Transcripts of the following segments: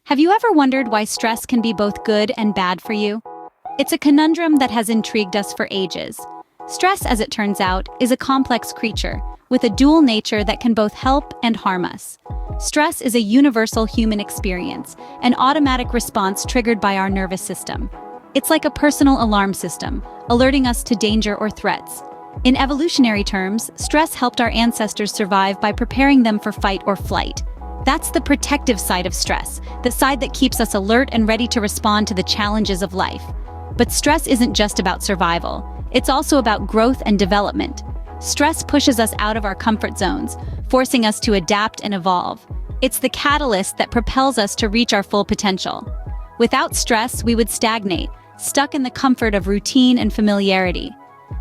Have you ever wondered why stress can be both good and bad for you? It's a conundrum that has intrigued us for ages. Stress, as it turns out, is a complex creature with a dual nature that can both help and harm us. Stress is a universal human experience, an automatic response triggered by our nervous system. It's like a personal alarm system, alerting us to danger or threats. In evolutionary terms, stress helped our ancestors survive by preparing them for fight or flight. That's the protective side of stress, the side that keeps us alert and ready to respond to the challenges of life. But stress isn't just about survival. It's also about growth and development. Stress pushes us out of our comfort zones, forcing us to adapt and evolve. It's the catalyst that propels us to reach our full potential. Without stress, we would stagnate, stuck in the comfort of routine and familiarity.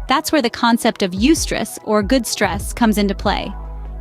That's where the concept of eustress, or good stress, comes into play.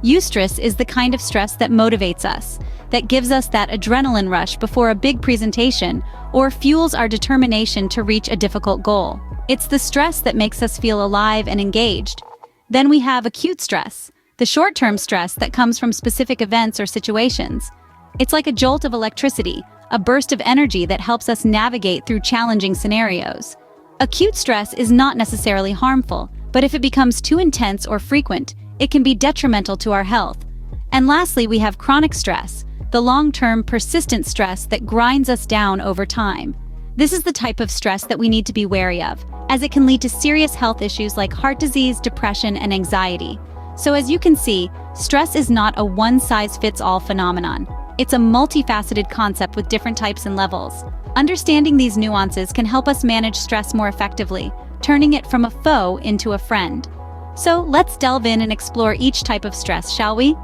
Eustress is the kind of stress that motivates us, that gives us that adrenaline rush before a big presentation, or fuels our determination to reach a difficult goal. It's the stress that makes us feel alive and engaged. Then we have acute stress, the short-term stress that comes from specific events or situations. It's like a jolt of electricity, a burst of energy that helps us navigate through challenging scenarios. Acute stress is not necessarily harmful, but if it becomes too intense or frequent, it can be detrimental to our health. And lastly, we have chronic stress, the long-term, persistent stress that grinds us down over time. This is the type of stress that we need to be wary of, as it can lead to serious health issues like heart disease, depression, and anxiety. So as you can see, stress is not a one-size-fits-all phenomenon. It's a multifaceted concept with different types and levels. Understanding these nuances can help us manage stress more effectively, turning it from a foe into a friend. So let's delve in and explore each type of stress, shall we?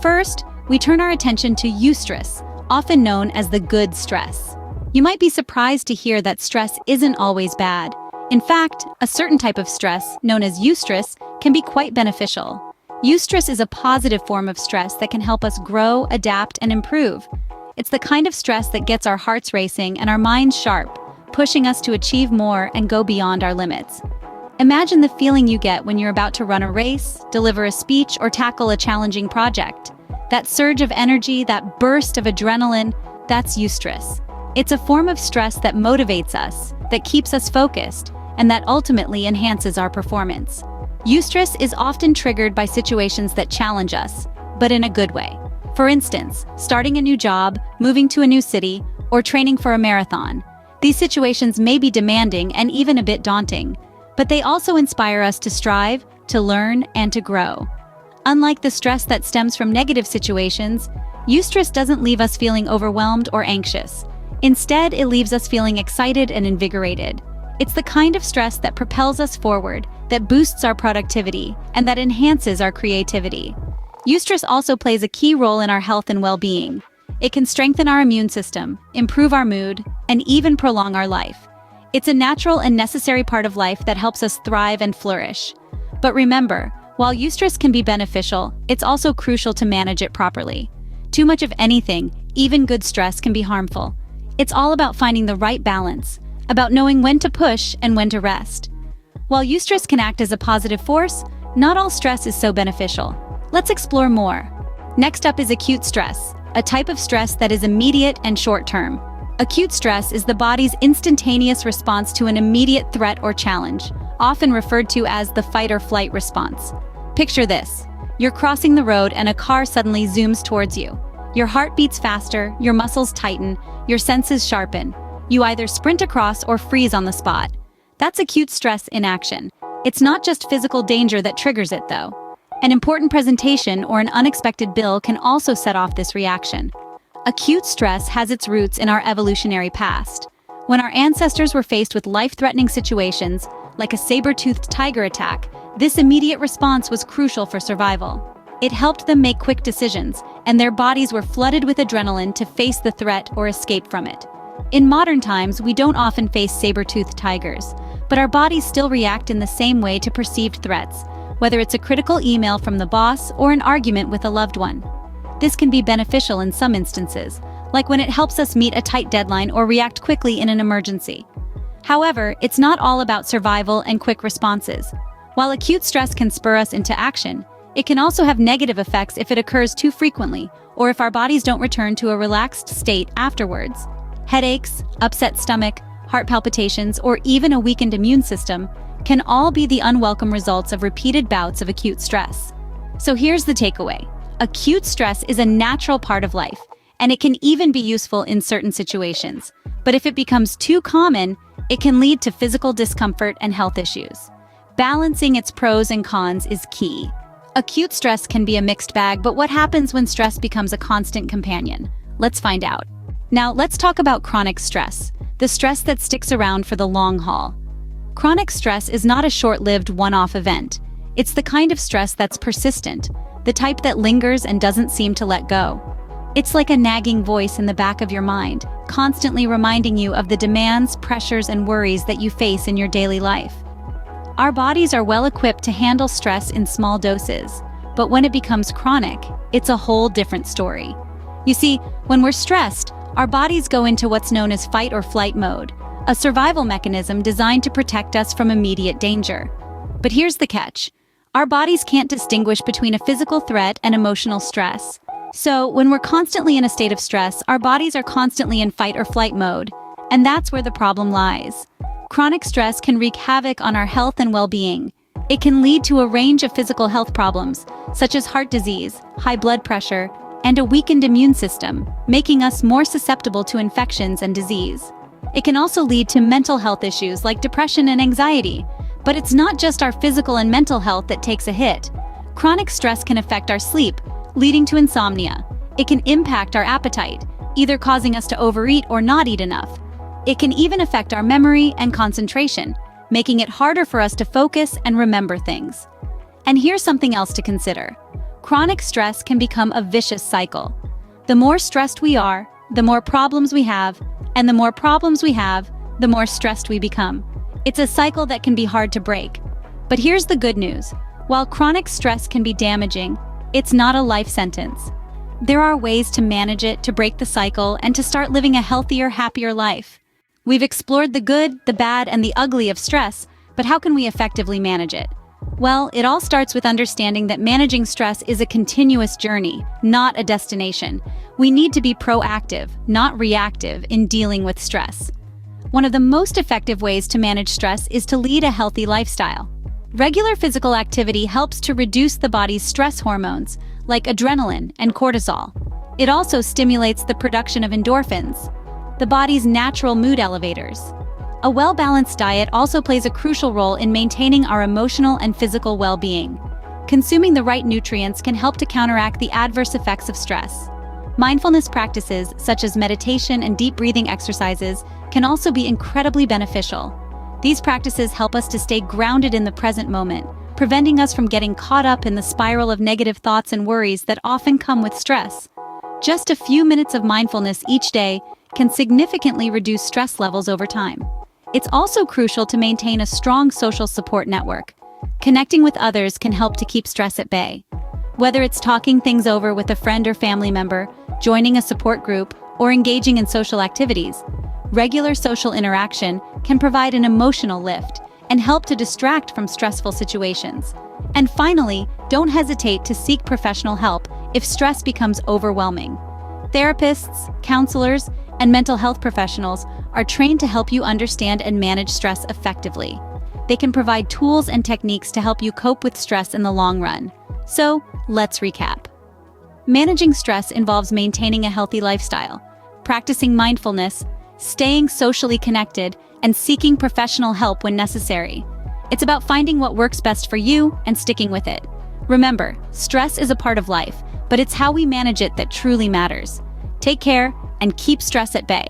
First, we turn our attention to eustress, often known as the good stress. You might be surprised to hear that stress isn't always bad. In fact, a certain type of stress, known as eustress, can be quite beneficial. Eustress is a positive form of stress that can help us grow, adapt, and improve. It's the kind of stress that gets our hearts racing and our minds sharp, pushing us to achieve more and go beyond our limits. Imagine the feeling you get when you're about to run a race, deliver a speech, or tackle a challenging project. That surge of energy, that burst of adrenaline, that's eustress. It's a form of stress that motivates us, that keeps us focused, and that ultimately enhances our performance. Eustress is often triggered by situations that challenge us, but in a good way. For instance, starting a new job, moving to a new city, or training for a marathon. These situations may be demanding and even a bit daunting, but they also inspire us to strive, to learn, and to grow. Unlike the stress that stems from negative situations, eustress doesn't leave us feeling overwhelmed or anxious. Instead, it leaves us feeling excited and invigorated. It's the kind of stress that propels us forward, that boosts our productivity, and that enhances our creativity. Eustress also plays a key role in our health and well-being. It can strengthen our immune system, improve our mood, and even prolong our life. It's a natural and necessary part of life that helps us thrive and flourish. But remember, while eustress can be beneficial, it's also crucial to manage it properly. Too much of anything, even good stress, can be harmful. It's all about finding the right balance, about knowing when to push and when to rest. While eustress can act as a positive force, not all stress is so beneficial. Let's explore more. Next up is acute stress, a type of stress that is immediate and short-term. Acute stress is the body's instantaneous response to an immediate threat or challenge, often referred to as the fight-or-flight response. Picture this. You're crossing the road and a car suddenly zooms towards you. Your heart beats faster, your muscles tighten, your senses sharpen. You either sprint across or freeze on the spot. That's acute stress in action. It's not just physical danger that triggers it, though. An important presentation or an unexpected bill can also set off this reaction. Acute stress has its roots in our evolutionary past. When our ancestors were faced with life-threatening situations, like a saber-toothed tiger attack, this immediate response was crucial for survival. It helped them make quick decisions, and their bodies were flooded with adrenaline to face the threat or escape from it. In modern times, we don't often face saber-toothed tigers, but our bodies still react in the same way to perceived threats, whether it's a critical email from the boss or an argument with a loved one. This can be beneficial in some instances, like when it helps us meet a tight deadline or react quickly in an emergency. However, it's not all about survival and quick responses. While acute stress can spur us into action, It can also have negative effects if it occurs too frequently, or if our bodies don't return to a relaxed state afterwards. Headaches, upset stomach, heart palpitations, or even a weakened immune system can all be the unwelcome results of repeated bouts of acute stress. So here's the takeaway. Acute stress is a natural part of life, and it can even be useful in certain situations. But if it becomes too common, it can lead to physical discomfort and health issues. Balancing its pros and cons is key. Acute stress can be a mixed bag, but what happens when stress becomes a constant companion? Let's find out. Now, let's talk about chronic stress, the stress that sticks around for the long haul. Chronic stress is not a short-lived one-off event. It's the kind of stress that's persistent, the type that lingers and doesn't seem to let go. It's like a nagging voice in the back of your mind, constantly reminding you of the demands, pressures, and worries that you face in your daily life. Our bodies are well equipped to handle stress in small doses, but when it becomes chronic, it's a whole different story. You see, when we're stressed, our bodies go into what's known as fight or flight mode, a survival mechanism designed to protect us from immediate danger. But here's the catch. Our bodies can't distinguish between a physical threat and emotional stress. So, when we're constantly in a state of stress, our bodies are constantly in fight or flight mode, and that's where the problem lies. Chronic stress can wreak havoc on our health and well-being. It can lead to a range of physical health problems, such as heart disease, high blood pressure, and a weakened immune system, making us more susceptible to infections and disease. It can also lead to mental health issues like depression and anxiety. But it's not just our physical and mental health that takes a hit. Chronic stress can affect our sleep, leading to insomnia. It can impact our appetite, either causing us to overeat or not eat enough. It can even affect our memory and concentration, making it harder for us to focus and remember things. And here's something else to consider. Chronic stress can become a vicious cycle. The more stressed we are, the more problems we have, and the more problems we have, the more stressed we become. It's a cycle that can be hard to break. But here's the good news. While chronic stress can be damaging, it's not a life sentence. There are ways to manage it, to break the cycle, and to start living a healthier, happier life. We've explored the good, the bad, and the ugly of stress, but how can we effectively manage it? Well, it all starts with understanding that managing stress is a continuous journey, not a destination. We need to be proactive, not reactive, in dealing with stress. One of the most effective ways to manage stress is to lead a healthy lifestyle. Regular physical activity helps to reduce the body's stress hormones, like adrenaline and cortisol. It also stimulates the production of endorphins, the body's natural mood elevators. A well-balanced diet also plays a crucial role in maintaining our emotional and physical well-being. Consuming the right nutrients can help to counteract the adverse effects of stress. Mindfulness practices, such as meditation and deep breathing exercises, can also be incredibly beneficial. These practices help us to stay grounded in the present moment, preventing us from getting caught up in the spiral of negative thoughts and worries that often come with stress. Just a few minutes of mindfulness each day can significantly reduce stress levels over time. It's also crucial to maintain a strong social support network. Connecting with others can help to keep stress at bay. Whether it's talking things over with a friend or family member, joining a support group, or engaging in social activities, regular social interaction can provide an emotional lift and help to distract from stressful situations. And finally, don't hesitate to seek professional help if stress becomes overwhelming. Therapists, counselors, and mental health professionals are trained to help you understand and manage stress effectively. They can provide tools and techniques to help you cope with stress in the long run. So, let's recap. Managing stress involves maintaining a healthy lifestyle, practicing mindfulness, staying socially connected, and seeking professional help when necessary. It's about finding what works best for you and sticking with it. Remember, stress is a part of life, but it's how we manage it that truly matters. Take care and keep stress at bay.